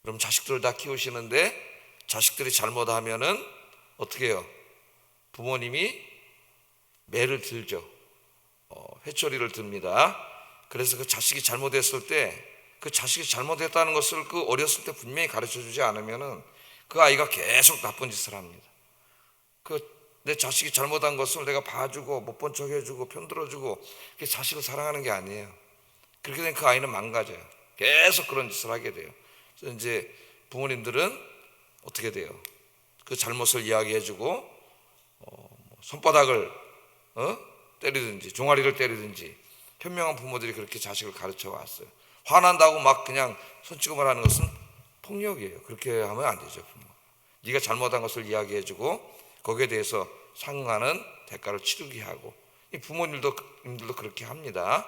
그럼 자식들을 다 키우시는데 자식들이 잘못하면은 어떻게 해요? 부모님이 매를 들죠. 회초리를 듭니다. 그래서 그 자식이 잘못했을 때 그 자식이 잘못했다는 것을 그 어렸을 때 분명히 가르쳐 주지 않으면은 그 아이가 계속 나쁜 짓을 합니다. 내 자식이 잘못한 것을 내가 봐주고 못 본 척 해주고 편들어주고 그게 자식을 사랑하는 게 아니에요. 그렇게 되면 그 아이는 망가져요. 계속 그런 짓을 하게 돼요. 그래서 이제 부모님들은 어떻게 돼요? 그 잘못을 이야기해주고 손바닥을 때리든지 종아리를 때리든지 현명한 부모들이 그렇게 자식을 가르쳐 왔어요. 화난다고 막 그냥 손찌검을 하는 것은 폭력이에요. 그렇게 하면 안 되죠. 부모. 네가 잘못한 것을 이야기해주고 거기에 대해서 상응하는 대가를 치르게 하고, 이 부모님들도 그렇게 합니다.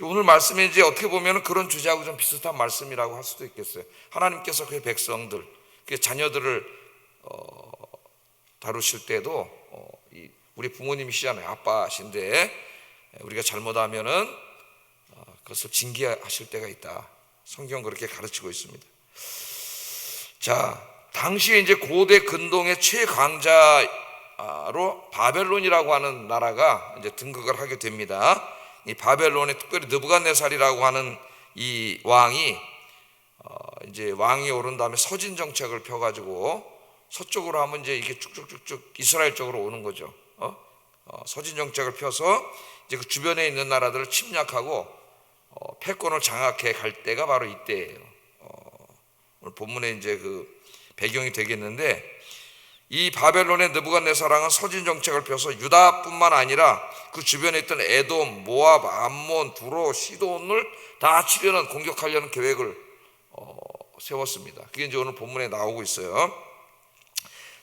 오늘 말씀이 이제 어떻게 보면 그런 주제하고 좀 비슷한 말씀이라고 할 수도 있겠어요. 하나님께서 그의 백성들, 그의 자녀들을 다루실 때도 우리 부모님이시잖아요. 아빠신데 우리가 잘못하면은 그것을 징계하실 때가 있다. 성경 그렇게 가르치고 있습니다. 자, 당시에 이제 고대 근동의 최강자로 바벨론이라고 하는 나라가 이제 등극을 하게 됩니다. 이 바벨론의 특별히 느부갓네살이라고 하는 이 왕이 이제 왕이 오른 다음에 서진 정책을 펴가지고 서쪽으로 하면 이제 이게 쭉쭉쭉쭉 이스라엘 쪽으로 오는 거죠. 서진 정책을 펴서 이제 그 주변에 있는 나라들을 침략하고 패권을 장악해 갈 때가 바로 이때예요. 오늘 본문에 이제 그 배경이 되겠는데, 이 바벨론의 느부갓네살왕은 서진 정책을 펴서 유다뿐만 아니라 그 주변에 있던 에돔, 모압, 암몬, 두로, 시돈을 다 치려는 공격하려는 계획을 세웠습니다. 그게 이제 오늘 본문에 나오고 있어요.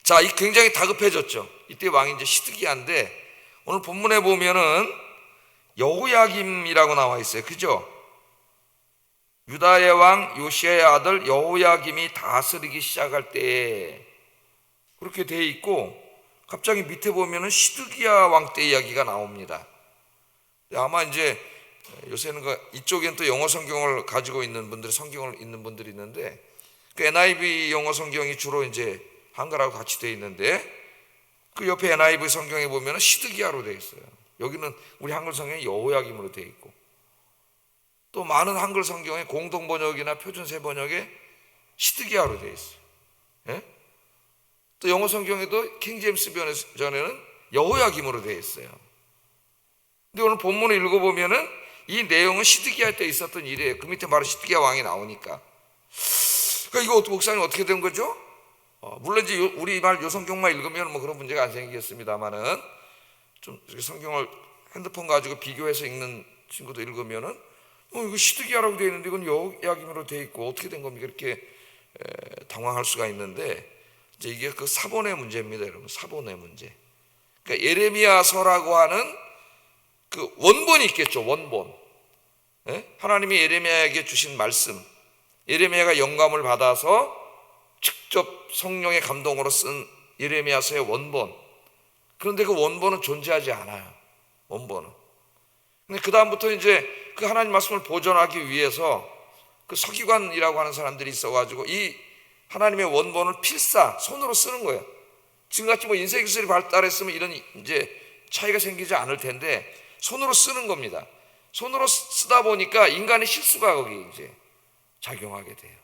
자, 이 굉장히 다급해졌죠. 이때 왕이 이제 시드기야인데 오늘 본문에 보면은 여호야김이라고 나와 있어요. 그죠? 유다의 왕 요시야의 아들 여호야김이 다스리기 시작할 때 그렇게 돼 있고, 갑자기 밑에 보면은 시드기야 왕 때 이야기가 나옵니다. 아마 이제 요새는 이쪽엔 또 영어 성경을 가지고 있는 분들이 성경을 읽는 분들이 있는데 그 NIV 영어 성경이 주로 이제 한글하고 같이 돼 있는데 그 옆에 NIV 성경에 보면은 시드기야로 돼 있어요. 여기는 우리 한글 성경이 여호야김으로 돼 있고, 또 많은 한글 성경에 공동 번역이나 표준세 번역에 시드기야로 돼 있어요. 예? 또 영어 성경에도 킹 제임스 버전에는 여호야김으로 돼 있어요. 근데 오늘 본문을 읽어보면은 이 내용은 시드기야 때 있었던 일이에요. 그 밑에 바로 시드기야 왕이 나오니까. 그러니까 이거 목사님 어떻게 된 거죠? 물론 이제 우리말 요 성경만 읽으면 뭐 그런 문제가 안 생기겠습니다만은 좀 성경을 핸드폰 가지고 비교해서 읽는 친구도 읽으면은 이거 시드기야라고 되어 있는데 이건 여호야김으로 되어 있고 어떻게 된 겁니까? 이렇게 당황할 수가 있는데 이제 이게 그 사본의 문제입니다, 여러분. 사본의 문제. 그러니까 예레미야서라고 하는 그 원본이 있겠죠, 원본. 하나님이 예레미야에게 주신 말씀, 예레미야가 영감을 받아서 직접 성령의 감동으로 쓴 예레미야서의 원본. 그런데 그 원본은 존재하지 않아요. 원본은. 근데 그 다음부터 이제 그 하나님 말씀을 보존하기 위해서 그 서기관이라고 하는 사람들이 있어가지고 이 하나님의 원본을 필사 손으로 쓰는 거예요. 지금같이 뭐 인쇄기술이 발달했으면 이런 이제 차이가 생기지 않을 텐데 손으로 쓰는 겁니다. 손으로 쓰다 보니까 인간의 실수가 거기 이제 작용하게 돼요.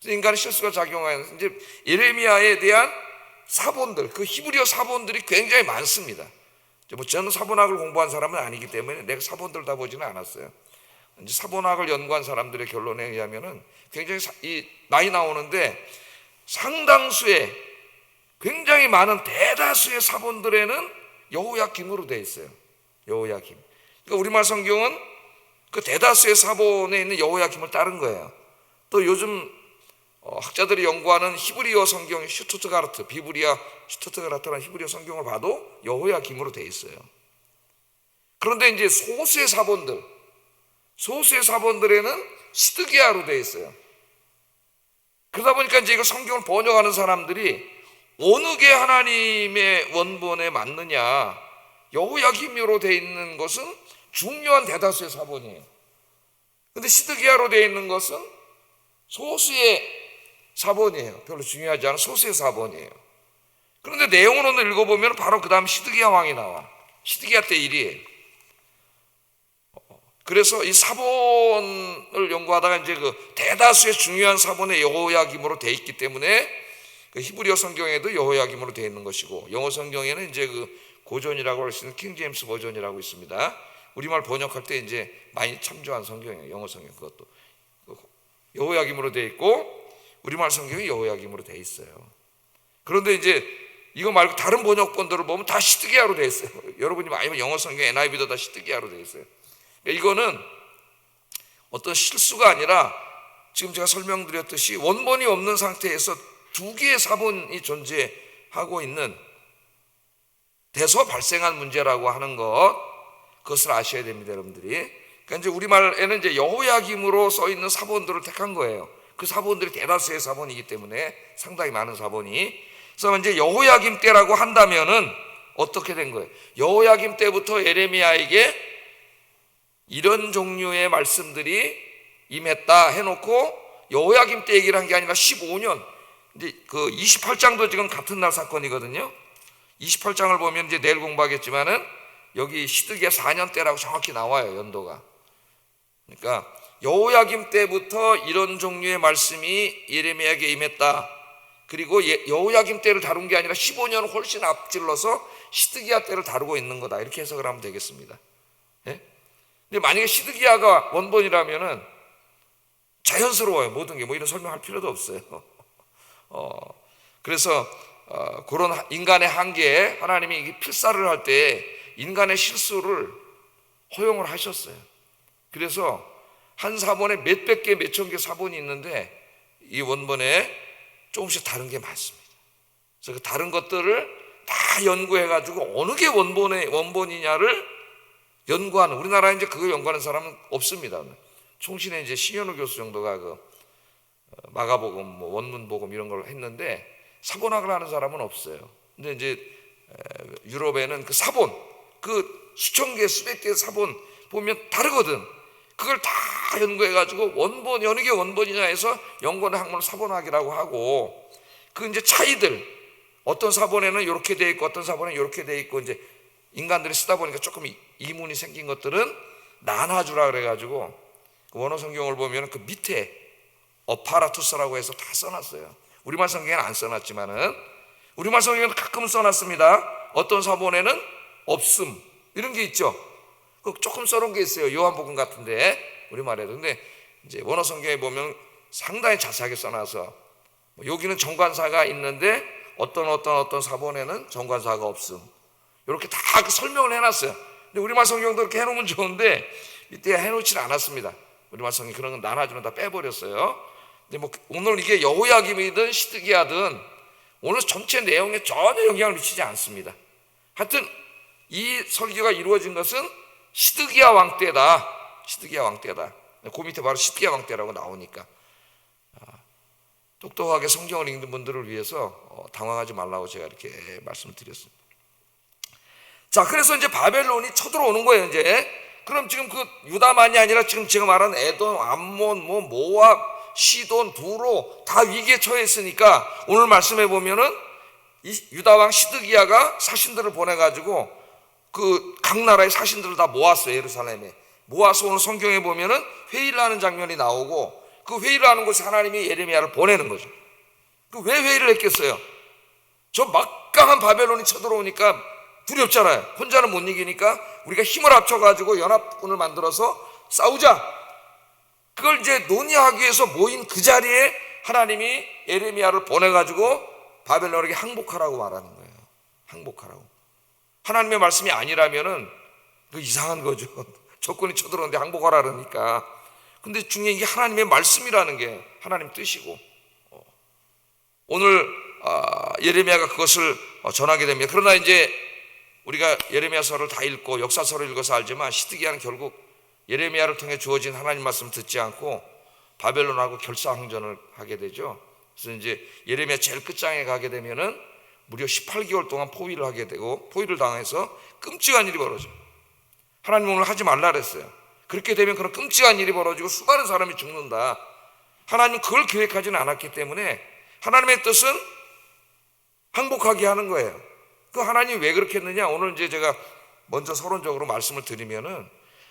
인간의 실수가 작용하면서 이제 예레미야에 대한 사본들, 그 히브리어 사본들이 굉장히 많습니다. 뭐 저는 사본학을 공부한 사람은 아니기 때문에 내가 사본들 다 보지는 않았어요. 이제 사본학을 연구한 사람들의 결론에 의하면은 굉장히 많이 나오는데 상당수의 굉장히 많은 대다수의 사본들에는 여호야김으로 되어 있어요. 여호야김. 그러니까 우리말 성경은 그 대다수의 사본에 있는 여호야김을 따른 거예요. 또 요즘 학자들이 연구하는 히브리어 성경 슈투트가르트, 비브리아 슈투트가르트라는 히브리어 성경을 봐도 여호야김으로 되어 있어요. 그런데 이제 소수의 사본들에는 시드기야로 되어 있어요. 그러다 보니까 이제 이거 성경을 번역하는 사람들이 어느 게 하나님의 원본에 맞느냐, 여호야김으로 되어 있는 것은 중요한 대다수의 사본이에요. 근데 시드기야로 되어 있는 것은 소수의 사본이에요. 별로 중요하지 않은 소수의 사본이에요. 그런데 내용을 오늘 읽어보면 바로 그 다음 시드기야 왕이 나와. 시드기야 때 일이에요. 그래서 이 사본을 연구하다가 이제 그 대다수의 중요한 사본의 여호야김으로 돼 있기 때문에 그 히브리어 성경에도 여호야김으로 돼 있는 것이고, 영어 성경에는 이제 그 고전이라고 할 수 있는 킹 제임스 버전이라고 있습니다. 우리말 번역할 때 이제 많이 참조한 성경이에요. 영어 성경 그것도 여호야김으로 돼 있고 우리말 성경이 여호야김으로 돼 있어요. 그런데 이제 이거 말고 다른 번역본들을 보면 다 시드기야로 돼 있어요. 여러분이 많이 보면 영어 성경 NIV도 다 시드기야로 돼 있어요. 이거는 어떤 실수가 아니라 지금 제가 설명드렸듯이 원본이 없는 상태에서 두 개의 사본이 존재하고 있는 데서 발생한 문제라고 하는 그것을 아셔야 됩니다, 여러분들이. 그러니까 이제 우리말에는 이제 여호야김으로 써 있는 사본들을 택한 거예요. 그 사본들이 대다수의 사본이기 때문에 상당히 많은 사본이. 그래서 이제 여호야김 때라고 한다면은 어떻게 된 거예요? 여호야김 때부터 예레미야에게 이런 종류의 말씀들이 임했다 해놓고 여호야김 때 얘기를 한 게 아니라 15년, 이제 그 28장도 지금 같은 날 사건이거든요. 28장을 보면 이제 내일 공부하겠지만은 여기 시드기야 4년 때라고 정확히 나와요, 연도가. 그러니까 여호야김 때부터 이런 종류의 말씀이 예레미야에게 임했다. 그리고 여호야김 때를 다룬 게 아니라 15년 훨씬 앞질러서 시드기야 때를 다루고 있는 거다. 이렇게 해석을 하면 되겠습니다. 예? 근데 만약에 시드기야가 원본이라면은 자연스러워요. 모든 게 뭐 이런 설명할 필요도 없어요. 그래서 그런 인간의 한계에 하나님이 필사를 할 때 인간의 실수를 허용을 하셨어요. 그래서 한 사본에 몇백 개, 몇천 개 사본이 있는데 이 원본에 조금씩 다른 게 많습니다. 그래서 그 다른 것들을 다 연구해가지고 어느 게 원본이냐를 연구하는, 우리나라에 이제 그거 연구하는 사람은 없습니다. 총신의 이제 신현우 교수 정도가 그 마가복음, 뭐 원문복음 이런 걸 했는데 사본학을 하는 사람은 없어요. 근데 이제 유럽에는 그 사본, 그 수천 개, 수백 개의 사본 보면 다르거든. 그걸 다 연구해가지고 원본, 어느 게 원본이냐 해서 연구하는 학문을 사본학이라고 하고, 그 이제 차이들, 어떤 사본에는 이렇게 돼 있고 어떤 사본에는 이렇게 돼 있고, 이제 인간들이 쓰다 보니까 조금 이문이 생긴 것들은 나눠주라 그래가지고 원어 성경을 보면 그 밑에 어파라투스라고 해서 다 써놨어요. 우리말 성경에는 안 써놨지만은 우리말 성경에는 가끔 써놨습니다. 어떤 사본에는 없음 이런 게 있죠. 조금 써놓은 게 있어요. 요한복음 같은데 우리말에도. 근데 이제 원어 성경에 보면 상당히 자세하게 써놔서 여기는 정관사가 있는데 어떤 사본에는 정관사가 없음, 이렇게 다 설명을 해놨어요. 근데 우리말 성경도 이렇게 해놓으면 좋은데 이때 해놓지는 않았습니다. 우리말 성경 그런 건 나눠주는 다 빼버렸어요. 근데 뭐 오늘 이게 여호야김이든 시드기야든 오늘 전체 내용에 전혀 영향을 미치지 않습니다. 하여튼 이 설교가 이루어진 것은 시드기야 왕 때다. 시드기야 왕 때다. 그 밑에 바로 시드기야 왕 때라고 나오니까 똑똑하게 성경을 읽는 분들을 위해서 당황하지 말라고 제가 이렇게 말씀을 드렸습니다. 자, 그래서 이제 바벨론이 쳐들어오는 거예요. 이제 그럼 지금 그 유다만이 아니라 지금 제가 말한 에돔, 암몬, 모압, 시돈, 두로 다 위기에 처해 있으니까 오늘 말씀해 보면은 이 유다 왕 시드기야가 사신들을 보내가지고 그 각 나라의 사신들을 다 모았어요. 예루살렘에 모아서 오늘 성경에 보면은 회의를 하는 장면이 나오고, 그 회의를 하는 곳에 하나님이 예레미야를 보내는 거죠. 그 왜 회의를 했겠어요? 저 막강한 바벨론이 쳐들어오니까 두렵잖아요. 혼자는 못 이기니까 우리가 힘을 합쳐가지고 연합군을 만들어서 싸우자. 그걸 이제 논의하기 위해서 모인 그 자리에 하나님이 예레미야를 보내가지고 바벨론에게 항복하라고 말하는 거예요. 항복하라고. 하나님의 말씀이 아니라면은 그 이상한 거죠. 적군이 쳐들어오는데 항복하라 그러니까. 근데 중요한 게 하나님의 말씀이라는 게 하나님 뜻이고, 오늘 예레미야가 그것을 전하게 됩니다. 그러나 이제 우리가 예레미야서를 다 읽고 역사서를 읽어서 알지만 시드기야는 결국 예레미야를 통해 주어진 하나님 말씀 듣지 않고 바벨론하고 결사항전을 하게 되죠. 그래서 이제 예레미야 제일 끝장에 가게 되면은 무려 18개월 동안 포위를 하게 되고, 포위를 당해서 끔찍한 일이 벌어져요. 하나님 오늘 하지 말라 그랬어요. 그렇게 되면 그런 끔찍한 일이 벌어지고 수많은 사람이 죽는다. 하나님은 그걸 계획하지는 않았기 때문에 하나님의 뜻은 항복하게 하는 거예요. 그 하나님이 왜 그렇게 했느냐? 오늘 이제 제가 먼저 서론적으로 말씀을 드리면은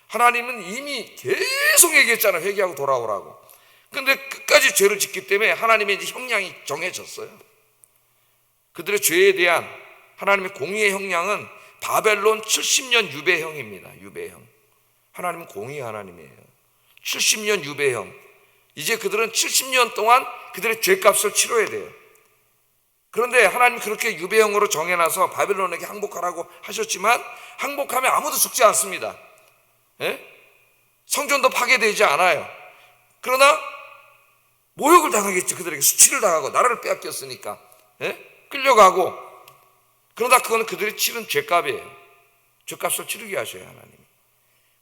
하나님은 이미 계속 얘기했잖아요. 회개하고 돌아오라고. 근데 끝까지 죄를 짓기 때문에 하나님의 이제 형량이 정해졌어요. 그들의 죄에 대한 하나님의 공의의 형량은 바벨론 70년 유배형입니다. 유배형. 하나님은 공의의 하나님이에요. 70년 유배형. 이제 그들은 70년 동안 그들의 죄값을 치러야 돼요. 그런데 하나님 그렇게 유배형으로 정해놔서 바벨론에게 항복하라고 하셨지만 항복하면 아무도 죽지 않습니다. 성전도 파괴되지 않아요. 그러나 모욕을 당하겠지. 그들에게 수치를 당하고 나라를 빼앗겼으니까 끌려가고. 그러다 그거는 그들이 치른 죄값이에요. 죄값을 치르게 하셔요, 하나님.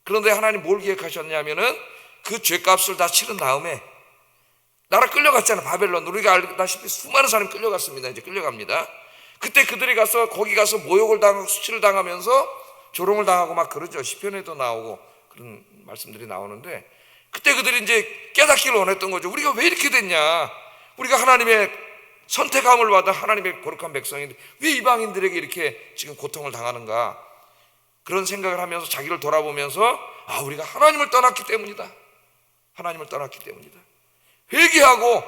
그런데 하나님 뭘 계획하셨냐면은 그 죄값을 다 치른 다음에 나라 끌려갔잖아. 바벨론. 우리가 알다시피 수많은 사람이 끌려갔습니다. 이제 끌려갑니다. 그때 그들이 가서 거기 가서 모욕을 당하고 수치를 당하면서 조롱을 당하고 막 그러죠. 시편에도 나오고 그런 말씀들이 나오는데 그때 그들이 이제 깨닫기를 원했던 거죠. 우리가 왜 이렇게 됐냐? 우리가 하나님의 선택함을 받아 하나님의 거룩한 백성인데 왜 이방인들에게 이렇게 지금 고통을 당하는가? 그런 생각을 하면서 자기를 돌아보면서 우리가 하나님을 떠났기 때문이다. 하나님을 떠났기 때문이다. 회개하고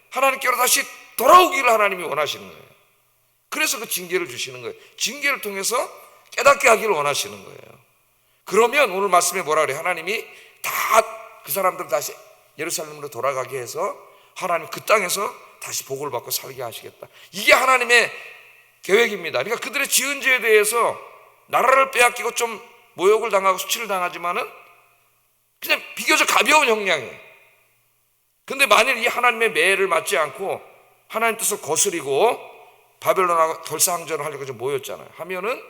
하나님께로 다시 돌아오기를 하나님이 원하시는 거예요. 그래서 그 징계를 주시는 거예요. 징계를 통해서 깨닫게 하기를 원하시는 거예요. 그러면 오늘 말씀에 뭐라 그래요? 하나님이 다 그 사람들 다시 예루살렘으로 돌아가게 해서 하나님 그 땅에서 다시 복을 받고 살게 하시겠다. 이게 하나님의 계획입니다. 그러니까 그들의 지은 죄에 대해서 나라를 빼앗기고 좀 모욕을 당하고 수치를 당하지만은 그냥 비교적 가벼운 형량이에요. 근데 만일 이 하나님의 매를 맞지 않고 하나님 뜻을 거스리고 바벨론하고 결사항전을 하려고 좀 모였잖아요. 하면은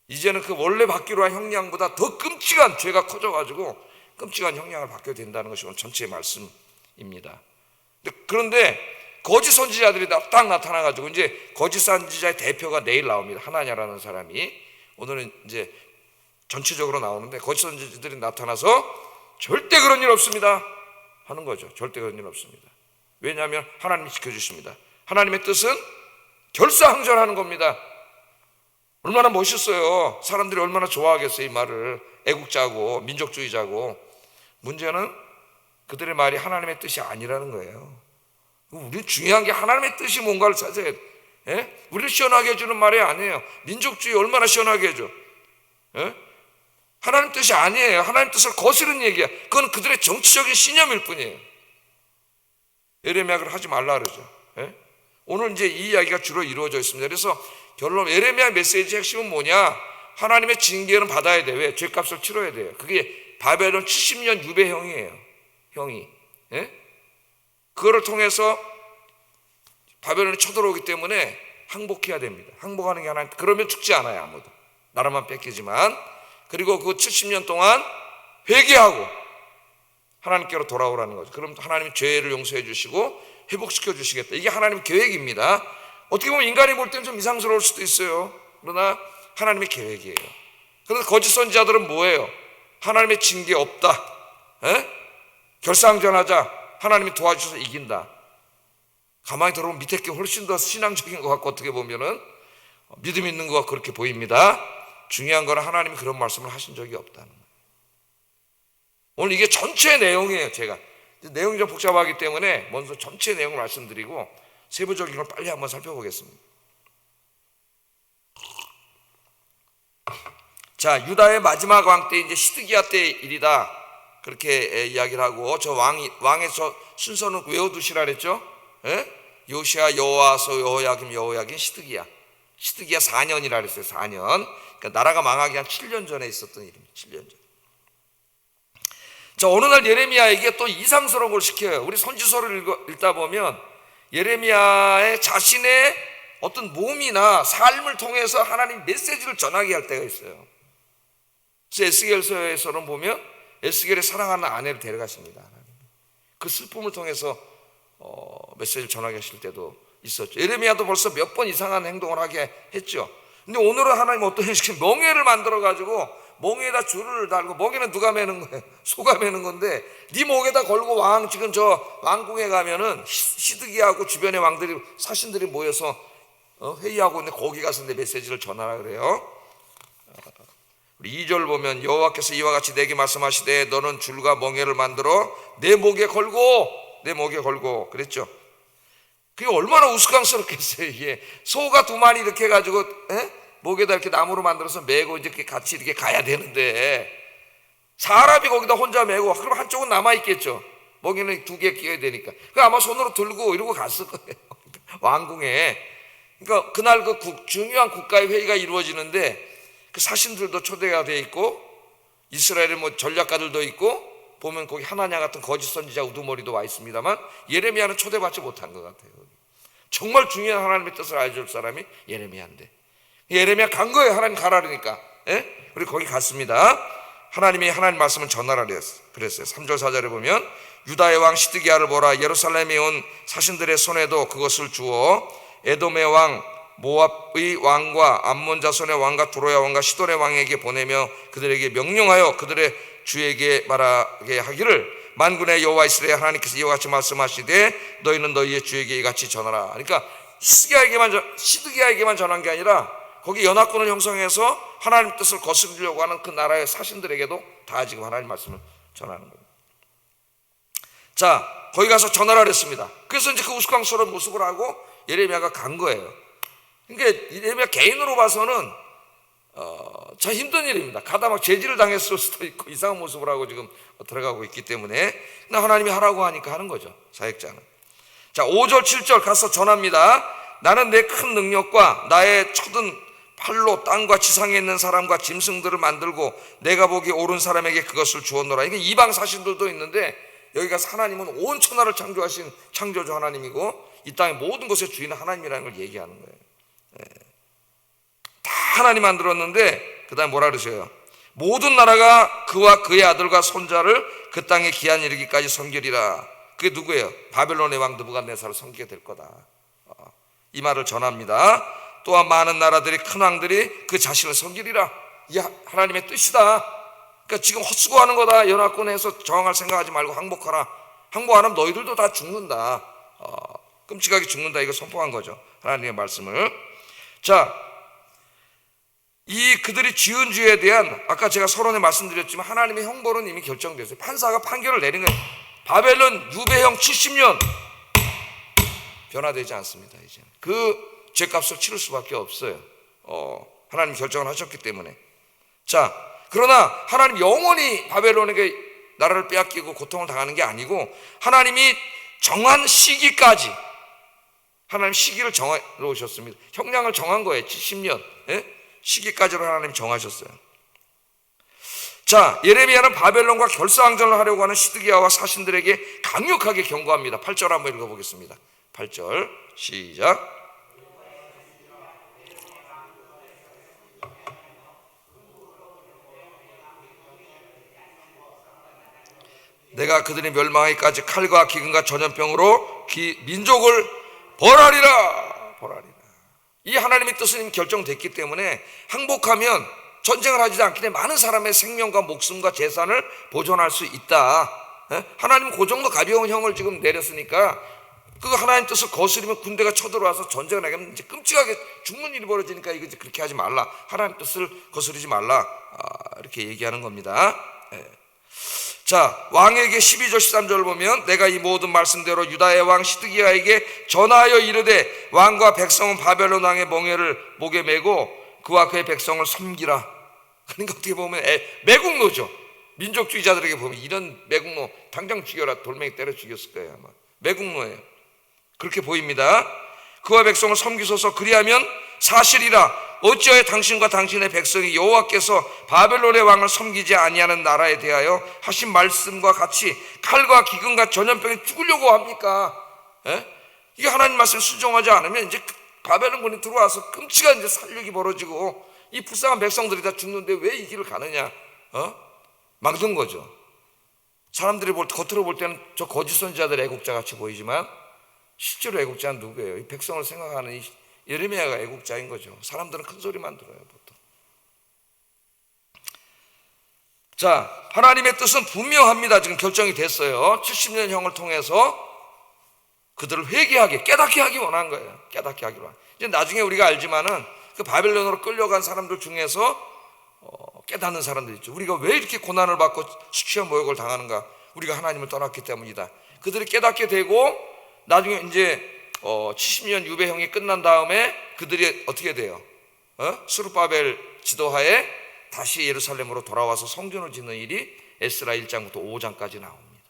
이제는 그 원래 받기로 한 형량보다 더 끔찍한 죄가 커져가지고 끔찍한 형량을 받게 된다는 것이 오늘 전체의 말씀입니다. 그런데 거짓 선지자들이 딱 나타나가지고 이제 거짓 선지자의 대표가 내일 나옵니다. 하나냐라는 사람이 오늘은 이제 전체적으로 나오는데 거짓 선지자들이 나타나서 절대 그런 일 없습니다 하는 거죠. 절대 그런 일 없습니다. 왜냐하면 하나님이 지켜주십니다. 하나님의 뜻은 결사항전하는 겁니다. 얼마나 멋있어요. 사람들이 얼마나 좋아하겠어요. 이 말을. 애국자고 민족주의자고. 문제는 그들의 말이 하나님의 뜻이 아니라는 거예요. 우리 중요한 게 하나님의 뜻이 뭔가를 찾아야 돼. 우리를 시원하게 해주는 말이 아니에요. 민족주의 얼마나 시원하게 해줘. 하나님 뜻이 아니에요. 하나님 뜻을 거스르는 얘기야. 그건 그들의 정치적인 신념일 뿐이에요. 예레미야를 하지 말라 그러죠. 오늘 이제 이 이야기가 주로 이루어져 있습니다. 그래서 결론 예레미야 메시지의 핵심은 뭐냐? 하나님의 징계는 받아야 돼. 왜? 죄값을 치러야 돼요. 그게 바벨론 70년 유배형이에요. 형이. 그거를 통해서 바벨론이 쳐들어오기 때문에 항복해야 됩니다. 항복하는 게 하나님. 그러면 죽지 않아요. 아무도. 나라만 뺏기지만. 그리고 그 70년 동안 회개하고 하나님께로 돌아오라는 거죠. 그럼 하나님이 죄를 용서해 주시고 회복시켜 주시겠다. 이게 하나님의 계획입니다. 어떻게 보면 인간이 볼 때는 좀 이상스러울 수도 있어요. 그러나 하나님의 계획이에요. 그런데 거짓 선지자들은 뭐예요? 하나님의 징계 없다. 결사항전하자. 하나님이 도와주셔서 이긴다. 가만히 들어보면 밑에 게 훨씬 더 신앙적인 것 같고 어떻게 보면은 믿음 있는 것 같고 그렇게 보입니다. 중요한 건 하나님이 그런 말씀을 하신 적이 없다는 거예요. 오늘 이게 전체 내용이에요. 제가 내용이 좀 복잡하기 때문에 먼저 전체 내용을 말씀드리고 세부적인 걸 빨리 한번 살펴보겠습니다. 자, 유다의 마지막 왕 때 이제 시드기야 때의 일이다. 그렇게 이야기를 하고 저 왕의 저 순서는 외워두시라 그랬죠. 요시야, 여호와서, 여호야김, 시드기야. 시드기야 4년이라 그랬어요. 4년. 그러니까 나라가 망하기 한 7년 전에 있었던 일입니다. 7년 전. 자, 어느 날 예레미야에게 또 이상스러운 걸 시켜요. 우리 선지서를 읽다 보면 예레미야의 자신의 어떤 몸이나 삶을 통해서 하나님 메시지를 전하게 할 때가 있어요. 그래서 에스겔서에서는 보면 에스겔의 사랑하는 아내를 데려가십니다. 그 슬픔을 통해서 메시지를 전하게 하실 때도 있었죠. 예레미야도 벌써 몇 번 이상한 행동을 하게 했죠. 근데 오늘은 하나님 어떤 식의 멍에를 만들어 가지고 몽에다 줄을 달고, 몽에는 누가 매는 거예요? 소가 매는 건데, 네 목에다 걸고 왕, 지금 저 왕궁에 가면은 시드기야하고 주변의 왕들이, 사신들이 모여서 회의하고 있는데 거기 가서 내 메시지를 전하라 그래요. 우리 2절 보면 여호와께서 이와 같이 내게 말씀하시되 너는 줄과 멍에를 만들어 내 목에 걸고 그랬죠. 그게 얼마나 우스꽝스럽겠어요. 이게 소가 2마리 이렇게 해가지고 목에다 이렇게 나무로 만들어서 메고 이제 같이 이렇게 가야 되는데, 사람이 거기다 혼자 메고 그럼 한쪽은 남아있겠죠. 멍에는 2개 끼워야 되니까. 그 아마 손으로 들고 이러고 갔을 거예요. 왕궁에. 그러니까 그날 그 중요한 국가의 회의가 이루어지는데, 그 사신들도 초대가 되어 있고 이스라엘의 뭐 전략가들도 있고, 보면 거기 하나냐 같은 거짓 선지자 우두머리도 와 있습니다만 예레미야는 초대받지 못한 것 같아요. 정말 중요한 하나님의 뜻을 알려줄 사람이 예레미야인데, 예레미야 간 거예요. 하나님 가라니까. 우리 거기 갔습니다. 하나님이 하나님 말씀을 전하라 그랬어요. 3절 4절에 보면 유다의 왕 시드기야를 보라. 예루살렘에 온 사신들의 손에도 그것을 주어 에돔의 왕, 모압의 왕과 암몬 자손의 왕과 두로야 왕과 시돈의 왕에게 보내며 그들에게 명령하여 그들의 주에게 말하게 하기를, 만군의 여호와 이스라엘 하나님께서 이와 같이 말씀하시되 너희는 너희의 주에게 이같이 전하라. 그러니까 시드기야에게만 전한 게 아니라 거기 연합군을 형성해서 하나님 뜻을 거스르려고 하는 그 나라의 사신들에게도 다 지금 하나님 말씀을 전하는 겁니다. 자, 거기 가서 전하라 그랬습니다. 그래서 이제 그 우스꽝스러운 모습을 하고 예레미야가 간 거예요. 그러니까 예레미야 개인으로 봐서는 참 힘든 일입니다. 가다 막 제지를 당했을 수도 있고 이상한 모습을 하고 지금 들어가고 있기 때문에, 근데 하나님이 하라고 하니까 하는 거죠, 사역자는. 자, 5절 7절 가서 전합니다. 나는 내 큰 능력과 나의 쳐든 팔로 땅과 지상에 있는 사람과 짐승들을 만들고 내가 보기 옳은 사람에게 그것을 주었노라. 이게 이방 사신들도 있는데, 여기 가서 하나님은 온 천하를 창조하신 창조주 하나님이고 이 땅의 모든 것의 주인은 하나님이라는 걸 얘기하는 거예요. 다 하나님 만들었는데 그 다음에 뭐라 그러세요? 모든 나라가 그와 그의 아들과 손자를 그 땅에 기한 이르기까지 섬기리라. 그게 누구예요? 바벨론의 왕 느부갓네살을 섬기게 될 거다. 이 말을 전합니다. 또한 많은 나라들이, 큰 왕들이 그 자신을 섬기리라. 이 하나님의 뜻이다. 그러니까 지금 헛수고하는 거다. 연합군에서 저항할 생각하지 말고 항복하라. 항복 안 하면 너희들도 다 죽는다. 끔찍하게 죽는다. 이거 선포한 거죠, 하나님의 말씀을. 자, 이 그들이 지은 죄에 대한, 아까 제가 서론에 말씀드렸지만 하나님의 형벌은 이미 결정됐어요. 판사가 판결을 내린 거예요. 바벨론 유배형 70년 변화되지 않습니다. 이제 그 죄값을 치를 수밖에 없어요. 하나님 결정을 하셨기 때문에. 자, 그러나 하나님 영원히 바벨론에게 나라를 빼앗기고 고통을 당하는 게 아니고, 하나님이 정한 시기까지, 하나님 시기를 정해 놓으셨습니다. 형량을 정한 거예요. 70년 시기까지로 하나님 정하셨어요. 자, 예레미야는 바벨론과 결사항전을 하려고 하는 시드기야와 사신들에게 강력하게 경고합니다. 8절 한번 읽어보겠습니다. 8절 시작. 내가 그들이 멸망하기까지 칼과 기근과 전염병으로 민족을 벌하리라. 이 하나님의 뜻은 이미 결정됐기 때문에 항복하면 전쟁을 하지 않기 때문에 많은 사람의 생명과 목숨과 재산을 보존할 수 있다. 하나님은 그 정도 가벼운 형을 지금 내렸으니까, 그 하나님 뜻을 거스르면 군대가 쳐들어와서 전쟁을 하게 하면 이제 끔찍하게 죽는 일이 벌어지니까 이거 이제 그렇게 하지 말라. 하나님 뜻을 거스르지 말라. 이렇게 얘기하는 겁니다. 자, 왕에게 12절 13절을 보면 내가 이 모든 말씀대로 유다의 왕 시드기야에게 전하여 이르되 왕과 백성은 바벨론 왕의 멍에를 목에 메고 그와 그의 백성을 섬기라. 그러니까 어떻게 보면 매국노죠. 민족주의자들에게 보면 이런 매국노 당장 죽여라. 돌멩이 때려 죽였을 거예요 아마. 매국노예요. 그렇게 보입니다. 그와 백성을 섬기소서. 그리하면 사실이라. 어찌하여 당신과 당신의 백성이 여호와께서 바벨론의 왕을 섬기지 아니하는 나라에 대하여 하신 말씀과 같이 칼과 기근과 전염병에 죽으려고 합니까? 이게 하나님 말씀 순종하지 않으면 이제 바벨론군이 들어와서 끔찍한 이제 살육이 벌어지고 이 불쌍한 백성들이 다 죽는데 왜 이 길을 가느냐? 막는 거죠. 사람들이 겉으로 볼 때는 저 거짓 선지자들 애국자 같이 보이지만 실제로 애국자는 누구예요? 이 백성을 생각하는 이 예레미야가 애국자인 거죠. 사람들은 큰 소리만 들어요, 보통. 자, 하나님의 뜻은 분명합니다. 지금 결정이 됐어요. 70년형을 통해서 그들을 회개하게, 깨닫게 하기 원한 거예요. 깨닫게 하기 원한. 이제 나중에 우리가 알지만은 그 바벨론으로 끌려간 사람들 중에서 깨닫는 사람들 있죠. 우리가 왜 이렇게 고난을 받고 수치와 모욕을 당하는가? 우리가 하나님을 떠났기 때문이다. 그들이 깨닫게 되고 나중에 이제 70년 유배형이 끝난 다음에 그들이 어떻게 돼요? 스룹바벨 지도하에 다시 예루살렘으로 돌아와서 성전을 짓는 일이 에스라 1장부터 5장까지 나옵니다.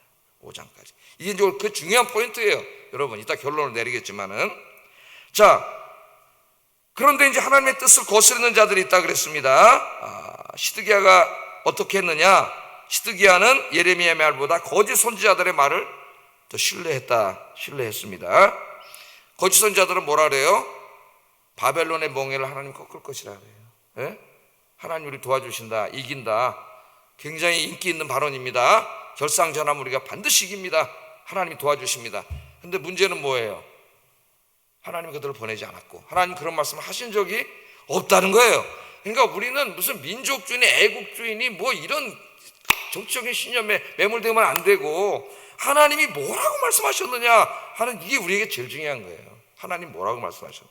5장까지. 이게 이제 그 중요한 포인트예요. 여러분 이따 결론을 내리겠지만은. 자, 그런데 이제 하나님의 뜻을 거스르는 자들이 있다 그랬습니다. 시드기야가 어떻게 했느냐? 시드기야는 예레미야의 말보다 거짓 선지자들의 말을 더 신뢰했습니다. 거짓 선지자들은 뭐라 그래요? 바벨론의 멍에를 하나님 꺾을 것이라 그래요. 예? 하나님 우리 도와주신다, 이긴다. 굉장히 인기 있는 발언입니다. 결상전하면 우리가 반드시 이깁니다. 하나님이 도와주십니다. 근데 문제는 뭐예요? 하나님이 그들을 보내지 않았고 하나님 그런 말씀을 하신 적이 없다는 거예요. 그러니까 우리는 무슨 민족주의니 애국주의니 뭐 이런 정치적인 신념에 매몰되면 안 되고 하나님이 뭐라고 말씀하셨느냐 하는 이게 우리에게 제일 중요한 거예요. 하나님 뭐라고 말씀하셨느냐.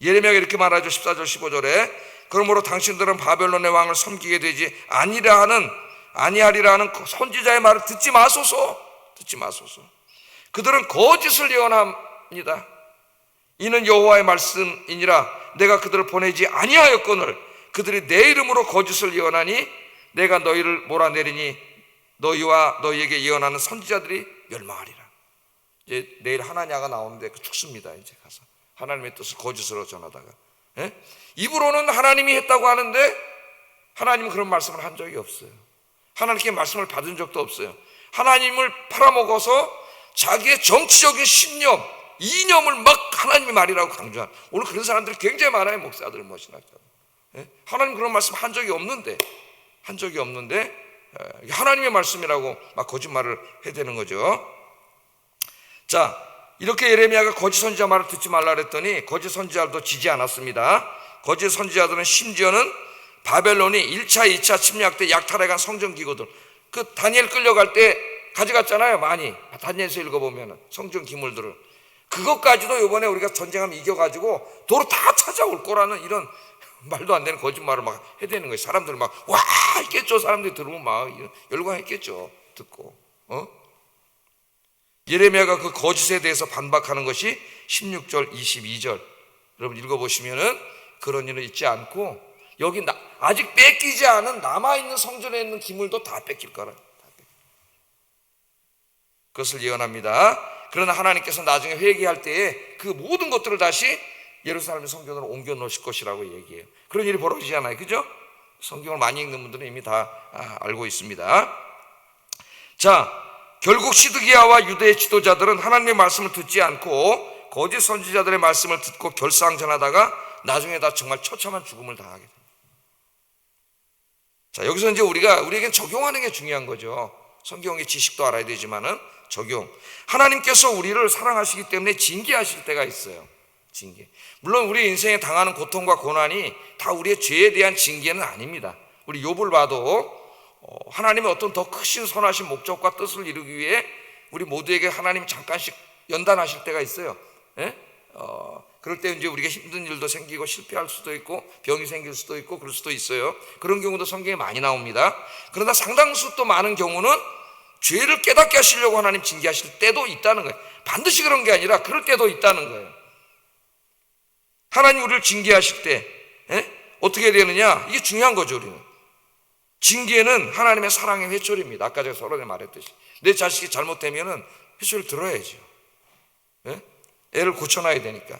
예레미야가 이렇게 말하죠. 14절 15절에 그러므로 당신들은 바벨론의 왕을 섬기게 되지 아니하리라 하는 선지자의 말을 듣지 마소서. 그들은 거짓을 예언합니다. 이는 여호와의 말씀이니라. 내가 그들을 보내지 아니하였거늘 그들이 내 이름으로 거짓을 예언하니 내가 너희를 몰아내리니 너희와 너희에게 예언하는 선지자들이 멸망하리라. 이제 내일 하나냐가 나오는데 죽습니다. 이제 가서 하나님의 뜻을 거짓으로 전하다가 입으로는 하나님이 했다고 하는데 하나님은 그런 말씀을 한 적이 없어요. 하나님께 말씀을 받은 적도 없어요. 하나님을 팔아먹어서 자기의 정치적인 신념, 이념을 막 하나님의 말이라고 강조한, 오늘 그런 사람들이 굉장히 많아요. 목사들, 신학자들. 하나님 그런 말씀 한 적이 없는데 하나님의 말씀이라고 막 거짓말을 해대는 거죠. 자, 이렇게 예레미야가 거짓 선지자 말을 듣지 말라 그랬더니 거짓 선지자들도 지지 않았습니다. 거짓 선지자들은 심지어는 바벨론이 1차, 2차 침략 때 약탈해간 성전 기구들, 그 다니엘 끌려갈 때 가져갔잖아요. 많이. 다니엘서 읽어보면 성전 기물들을. 그것까지도 이번에 우리가 전쟁하면 이겨가지고 도로 다 찾아올 거라는 이런 말도 안 되는 거짓말을 막 해대는 거예요. 사람들 막 와 했겠죠. 사람들이 들으면 막 열광했겠죠. 듣고. 예레미야가 그 거짓에 대해서 반박하는 것이 16절 22절 여러분 읽어보시면은 그런 일은 있지 않고 여기 아직 뺏기지 않은 남아있는 성전에 있는 기물도 다 뺏길 거라. 그것을 예언합니다. 그러나 하나님께서 나중에 회개할 때에 그 모든 것들을 다시 예루살렘 성전으로 옮겨 놓으실 것이라고 얘기해요. 그런 일이 벌어지지 않아요. 그죠? 성경을 많이 읽는 분들은 이미 다 알고 있습니다. 자, 결국 시드기야와 유대의 지도자들은 하나님의 말씀을 듣지 않고 거짓 선지자들의 말씀을 듣고 결상전하다가 나중에 다 정말 처참한 죽음을 당하게 됩니다. 자, 여기서 이제 우리에겐 적용하는 게 중요한 거죠. 성경의 지식도 알아야 되지만은 적용. 하나님께서 우리를 사랑하시기 때문에 징계하실 때가 있어요. 징계. 물론 우리 인생에 당하는 고통과 고난이 다 우리의 죄에 대한 징계는 아닙니다. 우리 욥을 봐도 하나님의 어떤 더 크신 선하신 목적과 뜻을 이루기 위해 우리 모두에게 하나님이 잠깐씩 연단하실 때가 있어요. 그럴 때 이제 우리가 힘든 일도 생기고 실패할 수도 있고 병이 생길 수도 있고 그럴 수도 있어요. 그런 경우도 성경에 많이 나옵니다. 그러나 상당수 또 많은 경우는 죄를 깨닫게 하시려고 하나님 징계하실 때도 있다는 거예요. 반드시 그런 게 아니라 그럴 때도 있다는 거예요. 하나님 우리를 징계하실 때 어떻게 되느냐? 이게 중요한 거죠. 우리는 징계는 하나님의 사랑의 회초리입니다. 아까 제가 서론에 말했듯이 내 자식이 잘못되면은 회초리를 들어야죠. 애를 고쳐놔야 되니까.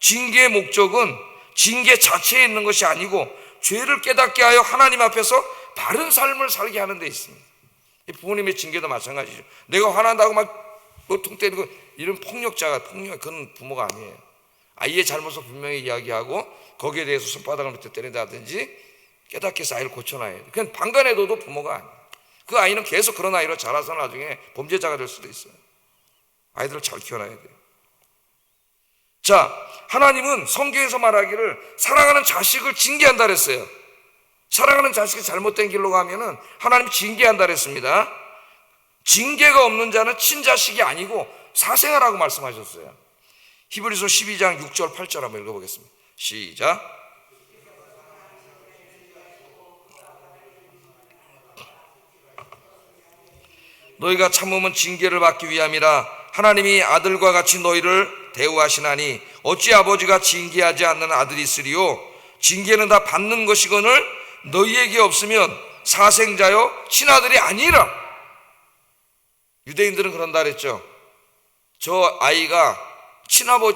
징계의 목적은 징계 자체에 있는 것이 아니고 죄를 깨닫게 하여 하나님 앞에서 바른 삶을 살게 하는 데 있습니다. 부모님의 징계도 마찬가지죠. 내가 화난다고 막 노통 때리고 이런 그건 부모가 아니에요. 아이의 잘못을 분명히 이야기하고 거기에 대해서 손바닥을 밑에 때린다든지 깨닫게 해서 아이를 고쳐놔야 돼요. 그냥 방관해둬도 부모가 아니에요. 그 아이는 계속 그런 아이로 자라서 나중에 범죄자가 될 수도 있어요. 아이들을 잘 키워놔야 돼요. 자, 하나님은 성경에서 말하기를 사랑하는 자식을 징계한다 그랬어요. 사랑하는 자식이 잘못된 길로 가면은 하나님이 징계한다 그랬습니다. 징계가 없는 자는 친자식이 아니고 사생아라고 말씀하셨어요. 히브리서 12장 6절 8절 한번 읽어보겠습니다. 시작. 너희가 참음은 징계를 받기 위함이라 하나님이 아들과 같이 너희를 대우하시나니 어찌 아버지가 징계하지 않는 아들이 있으리요. 징계는 다 받는 것이거늘 너희에게 없으면 사생자요 친아들이 아니라. 유대인들은 그런다 그랬죠. 저 아이가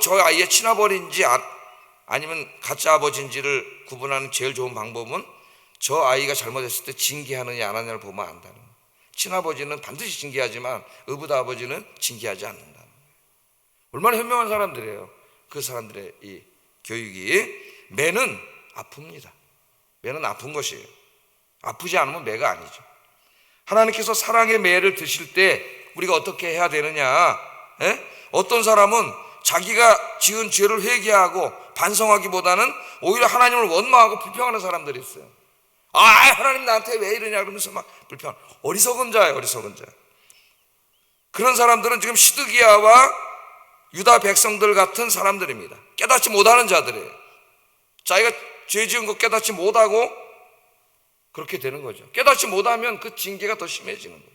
저 아이의 친아버지인지 아니면 가짜 아버지인지를 구분하는 제일 좋은 방법은 저 아이가 잘못했을 때 징계하느냐 안 하느냐를 보면 안다는 거예요. 친아버지는 반드시 징계하지만 의붓 아버지는 징계하지 않는다. 얼마나 현명한 사람들이에요. 그 사람들의 이 교육이. 매는 아픕니다. 매는 아픈 것이에요. 아프지 않으면 매가 아니죠. 하나님께서 사랑의 매를 드실 때 우리가 어떻게 해야 되느냐? 어떤 사람은 자기가 지은 죄를 회개하고 반성하기보다는 오히려 하나님을 원망하고 불평하는 사람들이 있어요. 하나님 나한테 왜 이러냐 그러면서 막 불평. 어리석은 자예요, 어리석은 자. 그런 사람들은 지금 시드기야와 유다 백성들 같은 사람들입니다. 깨닫지 못하는 자들이에요. 자기가 죄 지은 거 깨닫지 못하고 그렇게 되는 거죠. 깨닫지 못하면 그 징계가 더 심해지는 거예요.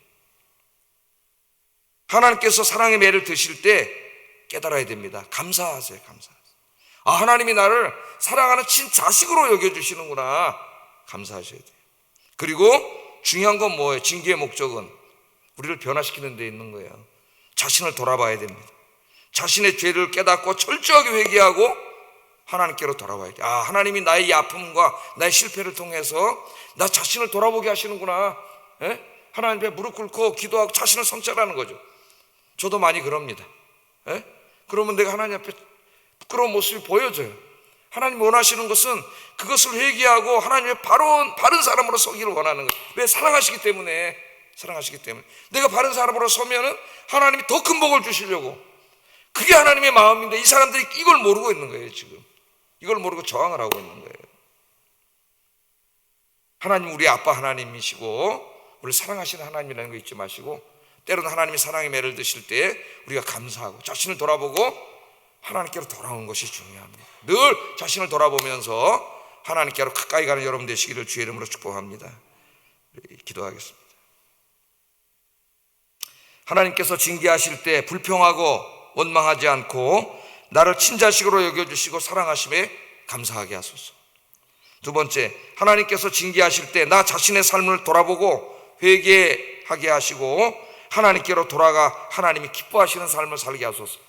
하나님께서 사랑의 매를 드실 때 깨달아야 됩니다. 감사하세요, 감사하세요. 하나님이 나를 사랑하는 친자식으로 여겨주시는구나. 감사하셔야 돼요. 그리고 중요한 건 뭐예요? 징계의 목적은 우리를 변화시키는 데 있는 거예요. 자신을 돌아봐야 됩니다. 자신의 죄를 깨닫고 철저하게 회개하고 하나님께로 돌아와야 돼요. 하나님이 나의 이 아픔과 나의 실패를 통해서 나 자신을 돌아보게 하시는구나. 하나님 앞에 무릎 꿇고 기도하고 자신을 성찰하는 거죠. 저도 많이 그럽니다. 그러면 내가 하나님 앞에 부끄러운 모습이 보여져요. 하나님 원하시는 것은 그것을 회개하고 하나님의 바른 사람으로 서기를 원하는 거예요. 왜? 사랑하시기 때문에. 내가 바른 사람으로 서면은 하나님이 더 큰 복을 주시려고. 그게 하나님의 마음인데 이 사람들이 이걸 모르고 있는 거예요. 지금 이걸 모르고 저항을 하고 있는 거예요. 하나님 우리 아빠 하나님이시고 우리를 사랑하시는 하나님이라는 거 잊지 마시고, 때로는 하나님이 사랑의 매를 드실 때 우리가 감사하고 자신을 돌아보고 하나님께로 돌아오는 것이 중요합니다. 늘 자신을 돌아보면서 하나님께로 가까이 가는 여러분 되시기를 주의 이름으로 축복합니다. 기도하겠습니다. 하나님께서 징계하실 때 불평하고 원망하지 않고 나를 친자식으로 여겨주시고 사랑하심에 감사하게 하소서. 두 번째, 하나님께서 징계하실 때 나 자신의 삶을 돌아보고 회개하게 하시고 하나님께로 돌아가 하나님이 기뻐하시는 삶을 살게 하소서.